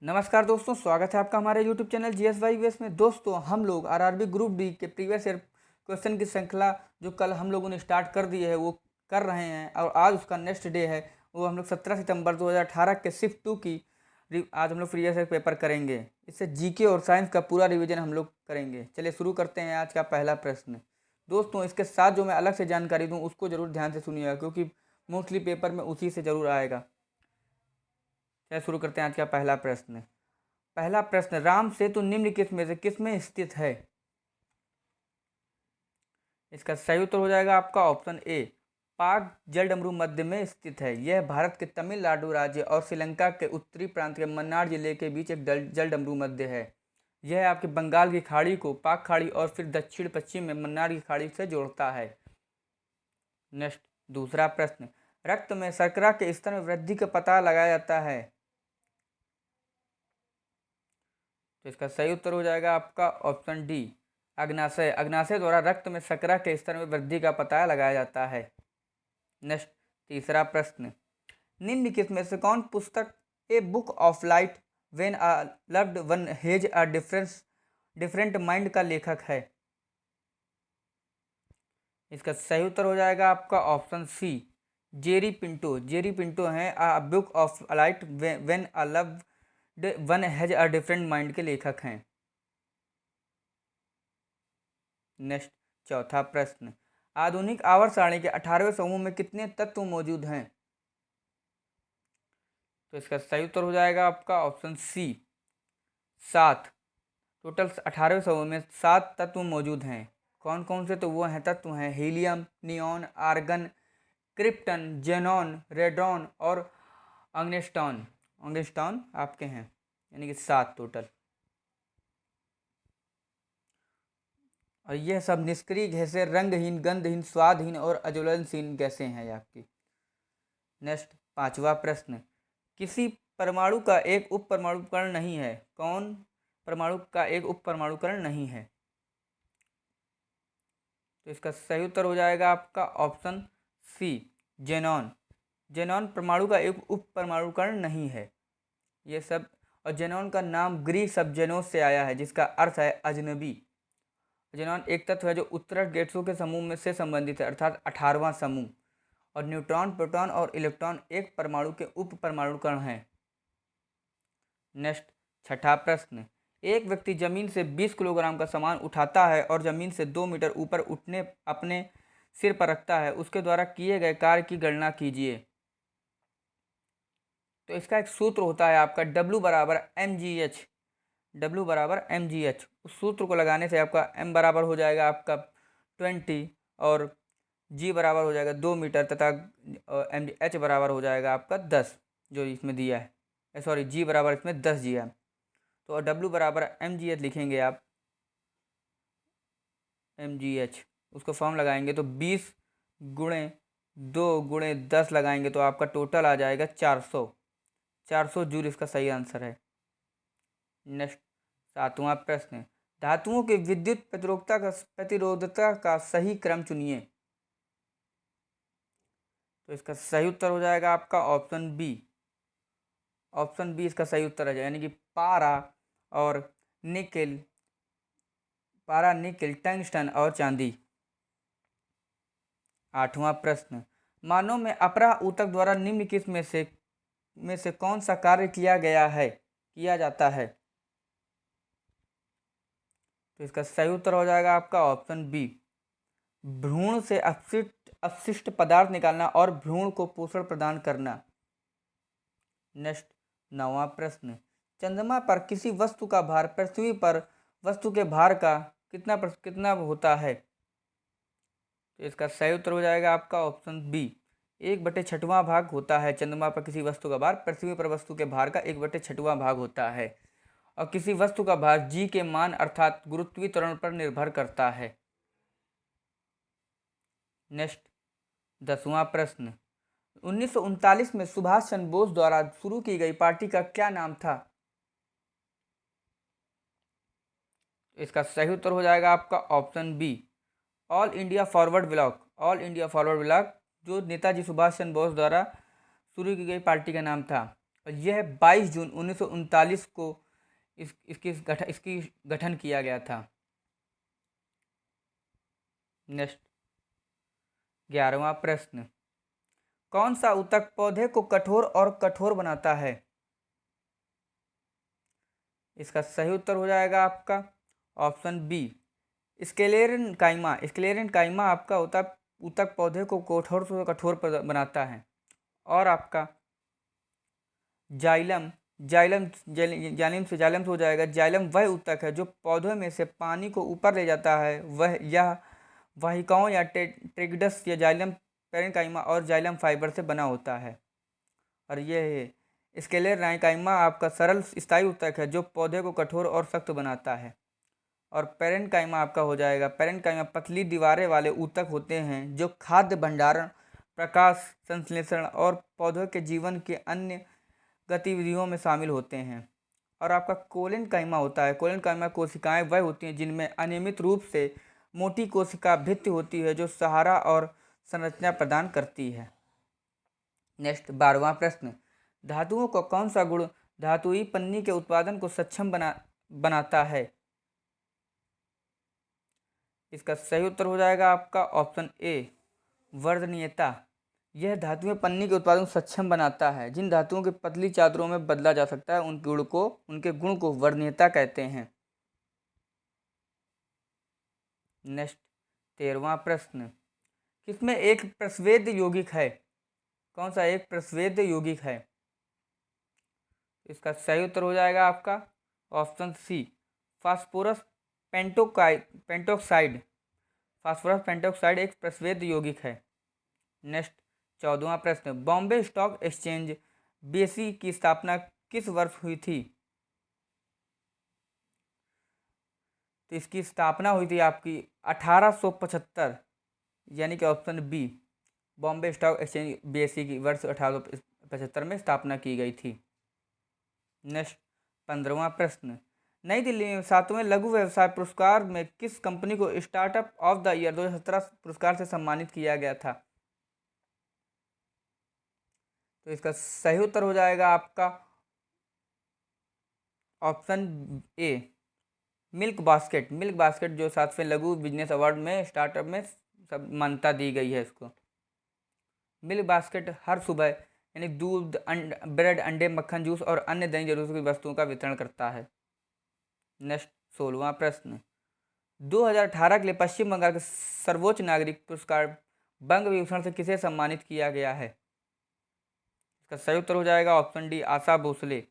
नमस्कार दोस्तों, स्वागत है आपका हमारे YouTube चैनल GSYUS में। दोस्तों, हम लोग आरआरबी ग्रुप डी के प्रीवियस ईयर क्वेश्चन की श्रृंखला जो कल हम लोगों ने स्टार्ट कर दी है वो कर रहे हैं और आज उसका नेक्स्ट डे है। वो हम लोग 17 सितंबर 2018 के शिफ्ट 2 की आज हम लोग प्रीवियस ईयर पेपर करेंगे। इससे जीके और साइंस का पूरा रिविजन हम लोग करेंगे। चलिए शुरू करते हैं आज का पहला प्रश्न। दोस्तों, इसके साथ जो मैं अलग से जानकारी दूँ उसको ज़रूर ध्यान से सुनिएगा, क्योंकि मोस्टली पेपर में उसी से ज़रूर आएगा। चलिए शुरू करते हैं आज का पहला प्रश्न। पहला प्रश्न, राम सेतु निम्नलिखित में से किस में स्थित है? इसका सही उत्तर हो जाएगा आपका ऑप्शन ए, पाक जलडमरू मध्य में स्थित है। यह भारत के तमिलनाडु राज्य और श्रीलंका के उत्तरी प्रांत के मन्नार जिले के बीच एक जलडमरू मध्य है। यह आपके बंगाल की खाड़ी को पाक खाड़ी और फिर दक्षिण पश्चिम में मन्नार की खाड़ी से जोड़ता है। नेक्स्ट, दूसरा प्रश्न, रक्त में शर्करा के स्तर में वृद्धि का पता लगाया जाता है। तो इसका सही उत्तर हो जाएगा आपका ऑप्शन डी, अग्नाशय। अग्नाशय द्वारा रक्त में शर्करा के स्तर में वृद्धि का पता लगाया जाता है। नेक्स्ट, तीसरा प्रश्न, निम्नलिखित में से कौन पुस्तक a book of light when a loved one has a different mind का लेखक है? इसका सही उत्तर हो जाएगा आपका ऑप्शन सी, जेरी पिंटो। जेरी पिंटो हैं a book of light when a loved one has a different mind के लेखक हैं। नेक्स्ट, चौथा प्रश्न, आधुनिक आवर्त सारणी के 18वें समूह में कितने तत्व मौजूद हैं? तो इसका सही उत्तर हो जाएगा आपका ऑप्शन सी, 7। टोटल 18वें समूह में 7 तत्व मौजूद हैं। कौन कौन से? तो वो हैं तत्व हैं helium, neon, argon, krypton, xenon, radon और अंगस्टॉन। अंगस्टॉन आपके हैं, यानी कि 7 टोटल। और यह सब निष्क्रिय गैसें, रंगहीन, गंधहीन, स्वादहीन और अज्वलनशील गैसें हैं आपकी। नेक्स्ट, पांचवा प्रश्न, किसी परमाणु का एक उप परमाणु कण नहीं है। कौन परमाणु का एक उप परमाणु कण नहीं है? तो इसका सही उत्तर हो जाएगा आपका ऑप्शन सी, जेनॉन। जेनॉन परमाणु का एक उप परमाणु कण नहीं है। ये सब, और जेनॉन का नाम ग्रीक शब्द जेनोस से आया है, जिसका अर्थ है अजनबी। जेनॉन एक तत्व है जो उत्तरक गैसों के समूह में से संबंधित है, अर्थात 18वां समूह। और न्यूट्रॉन, प्रोटॉन और इलेक्ट्रॉन एक परमाणु के उप परमाणु कण हैं। नेक्स्ट, छठा प्रश्न, एक व्यक्ति जमीन से 20 किलोग्राम का सामान उठाता है और जमीन से 2 मीटर ऊपर उठने अपने सिर पर रखता है। उसके द्वारा किए गए कार्य की गणना कीजिए। तो इसका एक सूत्र होता है आपका W बराबर mgh। W बराबर mgh, उस सूत्र को लगाने से आपका m बराबर हो जाएगा आपका 20 और g बराबर हो जाएगा 2 मीटर तथा h बराबर हो जाएगा आपका 10, जो इसमें दिया है। सॉरी, g बराबर इसमें 10 दिया है। तो W बराबर mgh लिखेंगे आप, mgh, उसको फॉर्म लगाएंगे तो 20 गुणे 2 गुणे 10 लगाएंगे तो आपका टोटल आ जाएगा 400 जूल इसका सही आंसर है। नेक्स्ट, सातवां प्रश्न, धातुओं के विद्युत प्रतिरोधकता का सही क्रम चुनिए। तो इसका सही उत्तर हो जाएगा आपका ऑप्शन बी। ऑप्शन बी इसका सही उत्तर है, यानी कि पारा और निकेल, पारा, निकेल, टंगस्टन और चांदी। आठवां प्रश्न, मानव में अपरा ऊतक द्वारा निम्नलिखित में से कौन सा कार्य किया जाता है? तो इसका सही उत्तर हो जाएगा आपका ऑप्शन बी, भ्रूण से अपशिष्ट पदार्थ निकालना और भ्रूण को पोषण प्रदान करना। नेक्स्ट, नौवां प्रश्न, चंद्रमा पर किसी वस्तु का भार पृथ्वी पर वस्तु के भार का कितना होता है? तो इसका सही उत्तर हो जाएगा आपका ऑप्शन बी, 1/6वां भाग होता है। चंद्रमा पर किसी वस्तु का भार पृथ्वी पर वस्तु के भार का 1/6वां भाग होता है। और किसी वस्तु का भार जी के मान अर्थात गुरुत्वीय त्वरण पर निर्भर करता है। नेक्स्ट, 10वां प्रश्न, 1939 में सुभाष चंद्र बोस द्वारा शुरू की गई पार्टी का क्या नाम था? इसका सही उत्तर हो जाएगा आपका option B, all India forward block. All India forward block जो नेताजी सुभाष चंद्र बोस द्वारा शुरू की गई पार्टी का नाम था। और यह 22 जून 1939 को इसकी गठन किया गया था। नेक्स्ट 11वां प्रश्न, कौन सा ऊतक पौधे को कठोर और कठोर बनाता है? इसका सही उत्तर हो जाएगा आपका ऑप्शन बी, स्क्लेरन काइमा। स्क्लेरन काइमा आपका ऊतक ऊतक पौधे को कठोर से कठोर बनाता है। और आपका जाइलम, जाइलम से हो जाएगा। जाइलम वह ऊतक है जो पौधों में से पानी को ऊपर ले जाता है। यह वाहिकाओं या ट्रिगडस या जाइलम पेरेन्काइमा और जाइलम फाइबर से बना होता है। और यह स्क्लेरकाइमा आपका सरल स्थायी ऊतक है जो पौधे को कठोर और सख्त बनाता है। और पेरेन्काइमा आपका हो जाएगा, पेरेन्काइमा पतली दीवारें वाले ऊतक होते हैं जो खाद्य भंडारण, प्रकाश संश्लेषण और पौधों के जीवन के अन्य गतिविधियों में शामिल होते हैं। और आपका कोलेनकाइमा होता है। कोलेनकाइमा कोशिकाएं वह होती हैं जिनमें अनियमित रूप से मोटी कोशिका भित्ति होती है जो सहारा और संरचना प्रदान करती है। नेक्स्ट 12वां प्रश्न, धातुओं का कौन सा गुण धातुई पन्नी के उत्पादन को सक्षम बनाता है? इसका सही उत्तर हो जाएगा आपका ऑप्शन ए, वर्धनीयता। यह धातुएं पन्नी के उत्पादन को सक्षम बनाता है। जिन धातुओं के पतली चादरों में बदला जा सकता है उनके गुण को वर्धनीयता कहते हैं। नेक्स्ट 13वां प्रश्न, किसमें एक प्रस्वेद यौगिक है? कौन सा एक प्रस्वेद यौगिक है? इसका सही उत्तर हो जाएगा आपका option C, phosphorus pentoxide. Phosphorus pentoxide एक प्रस्वेद यौगिक है। नेक्स्ट 14वां प्रश्न, बॉम्बे स्टॉक एक्सचेंज बीएसई की स्थापना किस वर्ष हुई थी? तो इसकी स्थापना हुई थी आपकी 1875, यानी कि option B, Bombay stock exchange BSE की वर्ष 1875 में स्थापना की गई थी। नेक्स्ट 15वां प्रश्न, नई दिल्ली में 7वें लघु व्यवसाय पुरस्कार में किस कंपनी को स्टार्टअप ऑफ द ईयर 2017 पुरस्कार से सम्मानित किया गया था? तो इसका सही उत्तर हो जाएगा आपका option A, milk basket. Milk basket जो 7वें लघु बिजनेस अवार्ड में स्टार्टअप में सब मान्यता दी गई है इसको। मिल्क बास्केट हर सुबह यानी दूध, ब्रेड, अंडे, मक्खन, जूस और अन्य दैनिक जरूरत की वस्तुओं का वितरण करता है। नेक्स्ट 16वां प्रश्न, 2018 के लिए पश्चिम बंगाल के सर्वोच्च नागरिक पुरस्कार बंग विभूषण से किसे सम्मानित किया गया है? इसका सही उत्तर हो जाएगा ऑप्शन डी, आशा भोसले।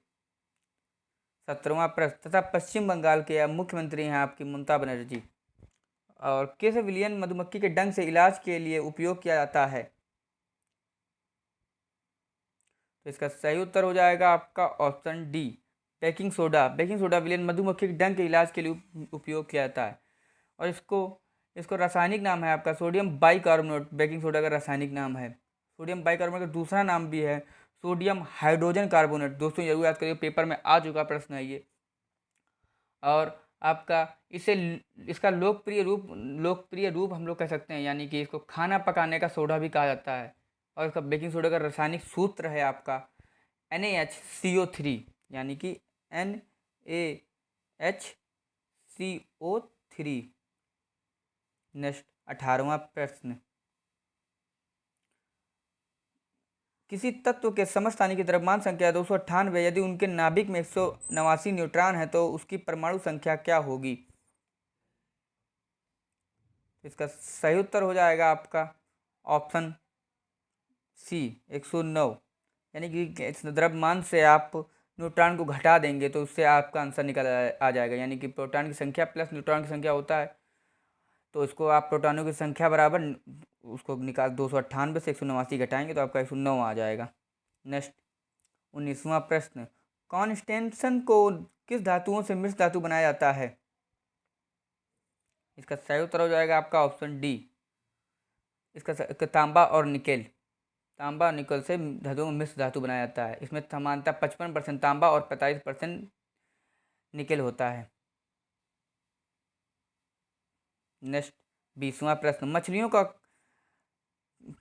17वां प्रश्न, तथा पश्चिम बंगाल के मुख्यमंत्री हैं आपकी ममता बनर्जी। और किस विलियन मधुमक्खी के डंक से इलाज के लिए उपयोग किया जाता है? तो इसका सही उत्तर हो जाएगा आपका option D, baking soda. Baking soda विलियन मधुमक्खी के डंक के इलाज के लिए उपयोग किया जाता है। और इसको रासायनिक नाम है आपका सोडियम बाइकार्बोनेट। बेकिंग सोडा का रासायनिक नाम है सोडियम बाइकार्बोनेट का दूसरा नाम भी है सोडियम हाइड्रोजन कार्बोनेट। दोस्तों जरूर याद करिए, पेपर में आ चुका प्रश्न है ये। और आपका इसका लोकप्रिय रूप हम लोग कह सकते हैं, यानी कि इसको खाना पकाने का सोडा भी कहा जाता है। और इसका बेकिंग सोडा का रासायनिक सूत्र है आपका NaHCO3, यानी कि NaHCO3। नेक्स्ट 18वां प्रश्न, किसी तत्व के समस्थानिक द्रव्यमान संख्या 298, यदि उनके नाभिक में 189 न्यूट्रॉन है तो उसकी परमाणु संख्या क्या होगी? इसका सही उत्तर हो जाएगा आपका ऑप्शन सी, 109। यानी कि इस द्रव्यमान से आप न्यूट्रॉन को घटा देंगे तो उससे आपका आंसर निकल आ जाएगा। यानी कि प्रोटॉन की संख्या प्लस न्यूट्रॉन की संख्या होता है, तो इसको आप प्रोटॉनों की संख्या बराबर उसको निकाल 298 से 189 घटाएंगे तो आपका 109 आ जाएगा। नेक्स्ट 19वां प्रश्न, कॉन्स्टेंसन को किस धातुओं से मिश्र धातु बनाया जाता है? इसका सही उत्तर हो जाएगा आपका ऑप्शन डी, इसका तांबा और निकेल। तांबा और निकल से धातुओं में मिश्र धातु बनाया जाता है। इसमें समानता 55% तांबा और 45% निकेल होता है। नेक्स्ट 20वां प्रश्न, मछलियों का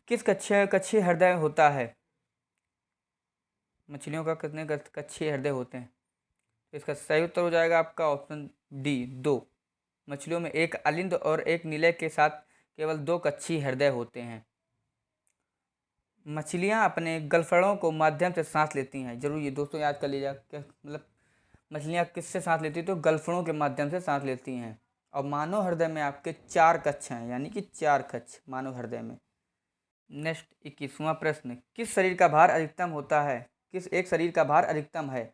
किस कक्षीय हृदय होता है? मछलियों का कितने कच्छे हृदय होते हैं? तो इसका सही उत्तर हो जाएगा आपका ऑप्शन डी, 2। मछलियों में एक अलिंद और एक निलय के साथ केवल 2 कच्छी हृदय होते हैं। मछलियाँ अपने गलफड़ों को माध्यम से सांस लेती हैं। जरूर ये दोस्तों याद कर लीजिए, क्या मतलब मछलियाँ किससे सांस लेती हैं? तो गलफड़ों के माध्यम से सांस लेती हैं। और मानव हृदय में आपके 4 कक्ष हैं, यानी कि 4 कक्ष मानव हृदय में। नेक्स्ट 21वां प्रश्न, किस शरीर का भार अधिकतम होता है? किस एक शरीर का भार अधिकतम है?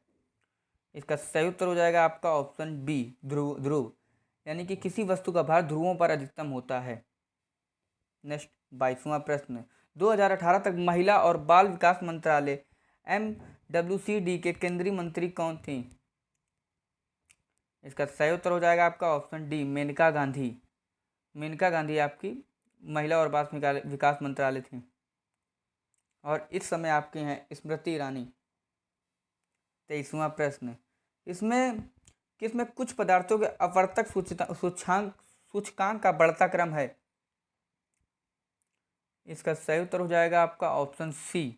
इसका सही उत्तर हो जाएगा आपका ऑप्शन बी, ध्रुव। ध्रुव यानी कि किसी वस्तु का भार ध्रुवों पर अधिकतम होता है। नेक्स्ट 22वां प्रश्न, 2018 तक महिला और बाल विकास मंत्रालय MWCD के केंद्रीय मंत्री कौन थी? इसका सही उत्तर हो जाएगा आपका ऑप्शन डी, मेनका गांधी। मेनका गांधी आपकी महिला और बाल विकास मंत्रालय थी। और इस समय आपके हैं स्मृति ईरानी। 23वां प्रश्न, इसमें किसमें कुछ पदार्थों के अपवर्तक सूचकांक का बढ़ता क्रम है? इसका सही उत्तर हो जाएगा आपका ऑप्शन सी,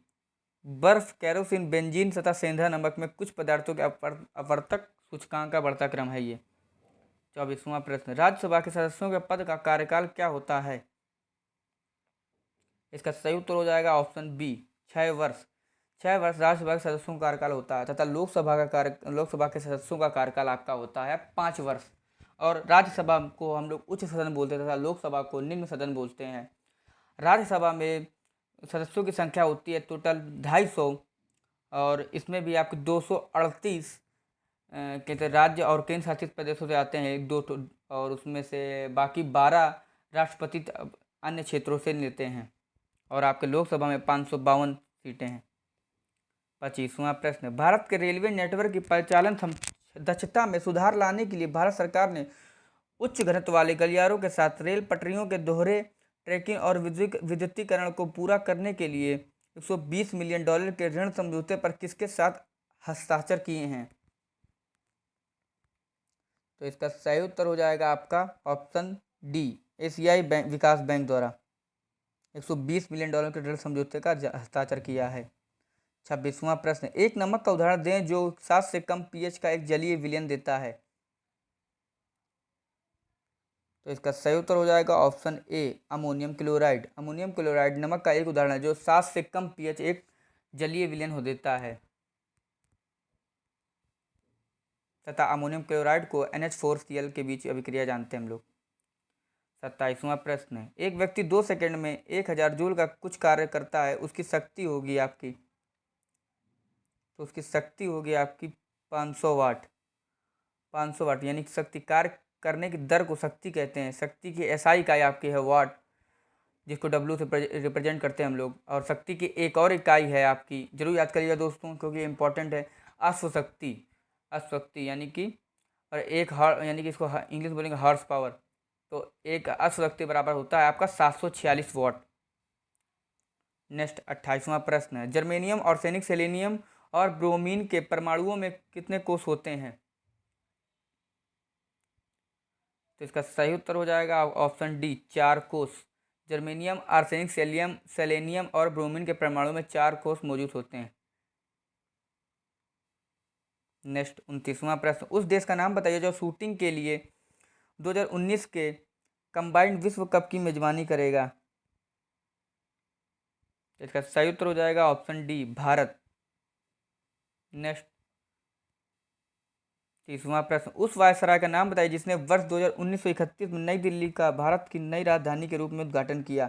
बर्फ, केरोसिन, बेंजीन तथा सेंधा नमक में कुछ पदार्थों के अपवर्तक सूचकांक का बढ़ता क्रम है ये। 24वां प्रश्न, राज्यसभा के सदस्यों के पद का कार्यकाल क्या होता है? इसका सही उत्तर हो जाएगा ऑप्शन बी, 6 वर्ष। 6 वर्ष राज्यसभा के सदस्यों का कार्यकाल होता है तथा लोकसभा के सदस्यों का कार्यकाल आपका होता है 5 वर्ष। और राज्यसभा को हम लोग उच्च सदन बोलते हैं तथा लोकसभा को निम्न सदन बोलते हैं। राज्यसभा में सदस्यों की संख्या होती है टोटल 250, और इसमें भी आपके 238 कहते राज्य और केंद्र शासित प्रदेशों से आते हैं, एक दो और उसमें से बाकी 12 राष्ट्रपति अन्य क्षेत्रों से लेते हैं। और आपके लोकसभा में 552 सीटें हैं। 25वां प्रश्न, भारत के रेलवे नेटवर्क की परिचालन दक्षता में सुधार लाने के लिए भारत सरकार ने उच्च घनत्व वाले गलियारों के साथ रेल पटरियों के दोहरे ट्रैकिंग और विद्युतीकरण को पूरा करने के लिए 120 मिलियन डॉलर के ऋण समझौते पर किसके साथ हस्ताक्षर किए हैं? तो इसका सही उत्तर हो जाएगा आपका ऑप्शन डी, एशियाई विकास बैंक द्वारा 120 मिलियन डॉलर के ऋण समझौते का हस्ताक्षर किया है। 26वां प्रश्न, एक नमक का उदाहरण दें जो 7 से कम pH का एक जलीय विलयन देता है। तो इसका सही उत्तर हो जाएगा option A, ammonium chloride. Ammonium chloride नमक का एक उदाहरण है जो 7 से कम pH एक जलीय विलयन हो देता है तथा अमोनियम क्लोराइड को NH4Cl के बीच अभिक्रिया जानते हैं हम लोग। 27वां प्रश्न, एक व्यक्ति 2 सेकंड में 1000 जूल का कुछ कार्य करता है, उसकी शक्ति होगी आपकी, तो उसकी शक्ति होगी आपकी 500 वाट। 500 वाट यानी कि शक्ति, कार्य करने की दर को शक्ति कहते हैं। शक्ति की SI इकाई आपकी है वाट, जिसको W से रिप्रेजेंट करते हैं हम लोग। और शक्ति की एक और इकाई है आपकी, जरूर याद करिएगा दोस्तों क्योंकि इंपॉर्टेंट है, अश्वशक्ति। अश्वशक्ति यानी कि, और एक यानी कि इसको इंग्लिश में बोलेंगे हॉर्स पावर। तो एक अश्वशक्ति बराबर होता है आपका 746 वाट। नेक्स्ट 28वां प्रश्न है, जर्मेनियम, आर्सेनिक, सेलेनियम और ब्रोमीन के परमाणुओं में कितने कोष होते हैं? तो इसका सही उत्तर हो जाएगा ऑप्शन डी, 4 कोष। जर्मेनियम, आर्सेनिक, सेलेनियम और ब्रोमीन के परमाणु में 4 कोष मौजूद होते हैं। नेक्स्ट 29वां प्रश्न, उस देश का नाम बताइए जो शूटिंग के लिए 2019 के कंबाइंड विश्व कप की मेजबानी करेगा। इसका सही उत्तर हो जाएगा ऑप्शन डी, भारत। नेक्स्ट 30वां प्रश्न, उस वायसराय का नाम बताइए जिसने वर्ष 1931 में नई दिल्ली का भारत की नई राजधानी के रूप में उद्घाटन किया।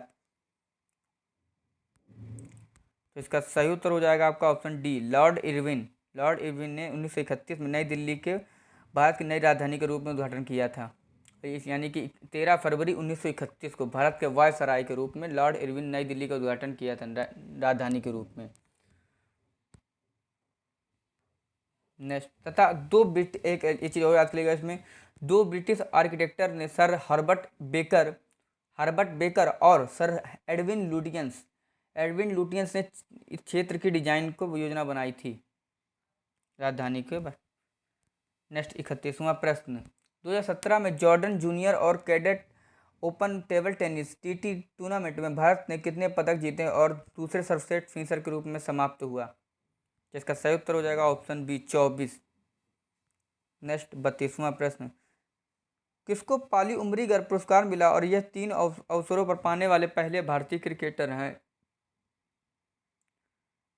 तो इसका सही उत्तर हो जाएगा आपका option D, Lord Irwin. Lord Irwin ने 1931 में नई दिल्ली के भारत की नई राजधानी के रूप में उद्घाटन किया था। यानी कि 13 फरवरी 1931 को भारत के वायसराय के रूप में लॉर्ड इरविन नई दिल्ली का उद्घाटन किया था राजधानी के रूप में। नेक्स्ट, तथा एक चीज़ और याद करिएगा इसमें, 2 ब्रिटिश आर्किटेक्टर ने सर हर्बर्ट बेकर और सर एडविन लुटियंस ने इस क्षेत्र की डिजाइन को योजना बनाई थी राजधानी के बाद। नेक्स्ट 31वां प्रश्न, 2017 में जॉर्डन जूनियर और cadet open table tennis TT tournament में भारत ने कितने पदक जीते और दूसरे सर्वश्रेष्ठ फिनिशर के रूप में समाप्त हुआ? जिसका सही उत्तर हो जाएगा ऑप्शन बी 24। नेक्स्ट 32वां प्रश्न, किसको पाली उमरीगर पुरस्कार मिला और यह 3 अवसरों पर पाने वाले पहले भारतीय क्रिकेटर हैं?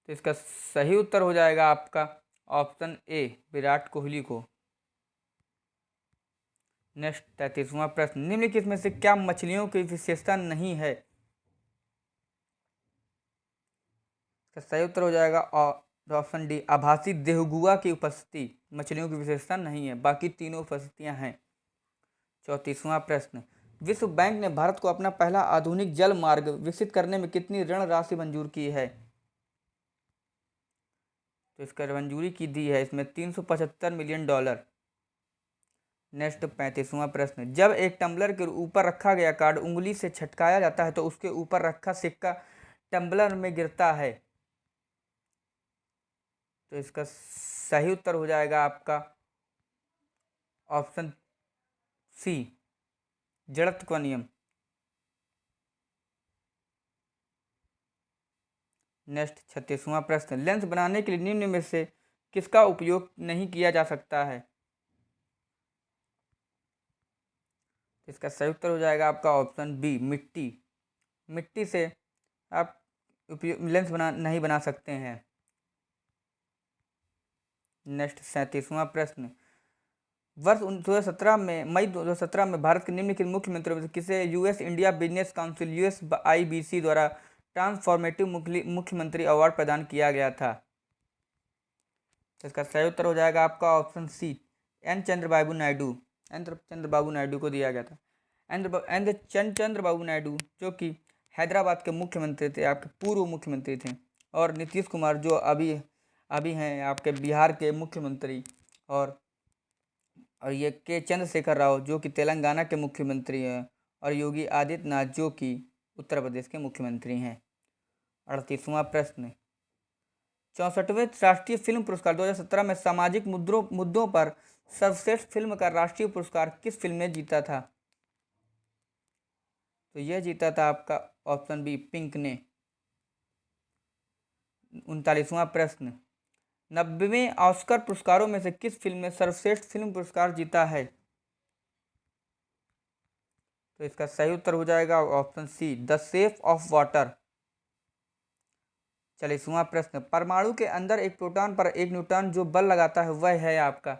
तो इसका सही उत्तर हो जाएगा आपका ऑप्शन ए विराट कोहली को। नेक्स्ट 33वां प्रश्न, निम्नलिखित में से क्या मछलियों की विशेषता नहीं है? इसका सही उत्तर हो जाएगा ऑप्शन डी आभासी देहगुआ की उपस्थिति मछलियों की विशेषता नहीं है, बाकी तीनों उपस्थितियां हैं। 34वां प्रश्न, विश्व बैंक ने भारत को अपना पहला आधुनिक जल मार्ग विकसित करने में कितनी ऋण राशि मंजूर की है? तो इसका मंजूरी की दी है इसमें $375 मिलियन। नेक्स्ट 35वां प्रश्न, जब एक टम्बलर के ऊपर रखा गया कार्ड उंगली से छटकाया जाता है तो उसके ऊपर रखा सिक्का टम्बलर में गिरता है। तो इसका सही उत्तर हो जाएगा आपका ऑप्शन सी जड़त्व का नियम। नेक्स्ट 36वां प्रश्न, लेंस बनाने के लिए निम्न में से किसका उपयोग नहीं किया जा सकता है? इसका सही उत्तर हो जाएगा आपका ऑप्शन बी मिट्टी। मिट्टी से आप लेंस नहीं बना सकते हैं। नेक्स्ट 37वां प्रश्न, वर्ष 2017 में मई 2017 में भारत के निम्नलिखित मुख्यमंत्रियों में से किसे US India business council USIBC द्वारा ट्रांसफॉर्मेटिव मुख्यमंत्री अवार्ड प्रदान किया गया था? इसका सही उत्तर हो जाएगा आपका option C N Chandrababu Naidu. Chandrababu Naidu को दिया गया था। चंद्रबाबू नायडू जो कि हैदराबाद के मुख्यमंत्री थे, आपके पूर्व मुख्यमंत्री थे, और नीतीश कुमार जो अभी हैं आपके बिहार के मुख्यमंत्री, और ये के चंद्रशेखर राव जो कि तेलंगाना के मुख्यमंत्री हैं, और योगी आदित्यनाथ जो कि उत्तर प्रदेश के मुख्यमंत्री हैं। 38वां प्रश्न, 64वें राष्ट्रीय फिल्म पुरस्कार 2017 में सामाजिक मुद्दों पर सर्वश्रेष्ठ फिल्म का राष्ट्रीय पुरस्कार किस फिल्म ने जीता था? तो यह जीता था आपका ऑप्शन बी पिंक ने। 39वां प्रश्न, 90वें ऑस्कर पुरस्कारों में से किस फिल्म ने सर्वश्रेष्ठ फिल्म पुरस्कार जीता है? तो इसका सही उत्तर हो जाएगा option C the shape of water. 40वां प्रश्न, परमाणु के अंदर एक प्रोटॉन पर एक न्यूट्रॉन जो बल लगाता है वह है आपका?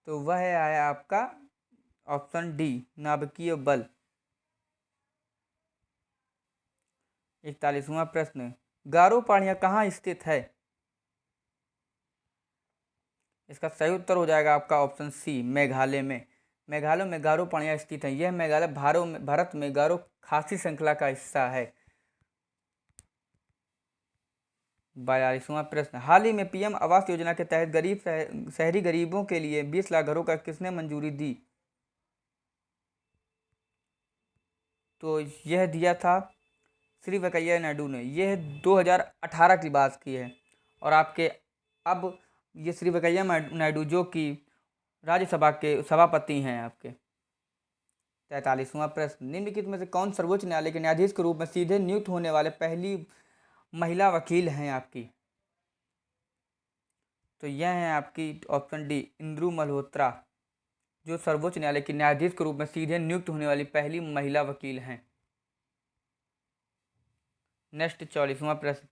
तो वह है आपका ऑप्शन डी नाभिकीय बल। 41वां प्रश्न, गारो पहाड़ियाँ कहाँ स्थित है? इसका सही उत्तर हो जाएगा आपका ऑप्शन सी मेघालय में। मेघालय में गारो पहाड़ियाँ स्थित हैं। यह मेघालय भारत में गारो खासी श्रृंखला का हिस्सा है। 42वां प्रश्न, हाल ही में PM आवास योजना के तहत शहरी गरीबों के लिए 20 लाख घरों का किसने मंजूरी दी? तो यह दिया था श्री वेंकैया नायडू ने। यह 2018 की बात की है, और आपके अब ये श्री वेंकैया नायडू जो कि राज्यसभा के सभापति हैं आपके। 43वां प्रश्न, निम्नलिखित में से कौन सर्वोच्च न्यायालय के न्यायाधीश के रूप में सीधे नियुक्त होने वाले पहली महिला वकील हैं आपकी? तो यह है आपकी ऑप्शन डी इंदु मल्होत्रा, जो सर्वोच्च न्यायालय के न्यायाधीश के रूप में सीधे नियुक्त होने वाली पहली महिला वकील हैं। नेक्स्ट 44वां प्रश्न,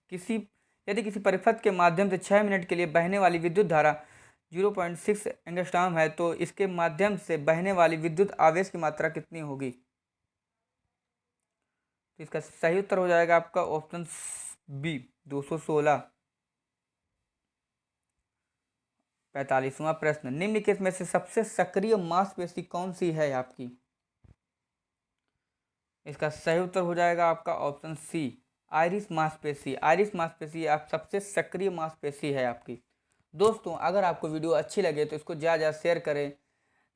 यदि किसी परिपथ के माध्यम से 6 मिनट के लिए बहने वाली विद्युत धारा 0.6 एंगस्ट्रॉम है तो इसके माध्यम से बहने वाली विद्युत आवेश की मात्रा कितनी होगी? तो इसका सही उत्तर हो जाएगा आपका ऑप्शन बी 216। 45वां प्रश्न, निम्नलिखित में से सबसे सक्रिय मांसपेशी कौन सी है आपकी? इसका सही उत्तर हो जाएगा आपका ऑप्शन सी आइरिस मांसपेशी। आइरिस मांसपेशी आप सबसे सक्रिय मांसपेशी है आपकी। दोस्तों, अगर आपको वीडियो अच्छी लगे तो इसको ज़्यादा शेयर करें,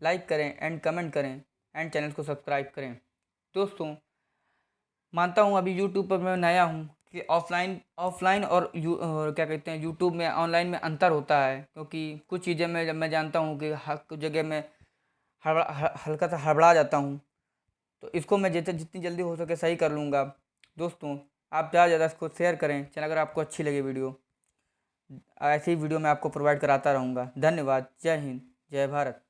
लाइक करें एंड कमेंट करें एंड चैनल को सब्सक्राइब करें। दोस्तों, मानता हूँ अभी यूट्यूब पर मैं नया हूँ कि ऑफलाइन और क्या कहते हैं यूट्यूब में ऑनलाइन में अंतर होता है, क्योंकि कुछ चीज़ें मैं जानता हूँ कि कुछ जगह में हल्का सा हड़बड़ा जाता हूँ, तो इसको मैं जितनी जल्दी हो सके सही कर लूँगा। दोस्तों, आप ज़्यादा से ज़्यादा इसको शेयर करें चैनल अगर आपको अच्छी लगी वीडियो। ऐसी वीडियो मैं आपको प्रोवाइड कराता रहूँगा। धन्यवाद। जय हिंद, जय भारत।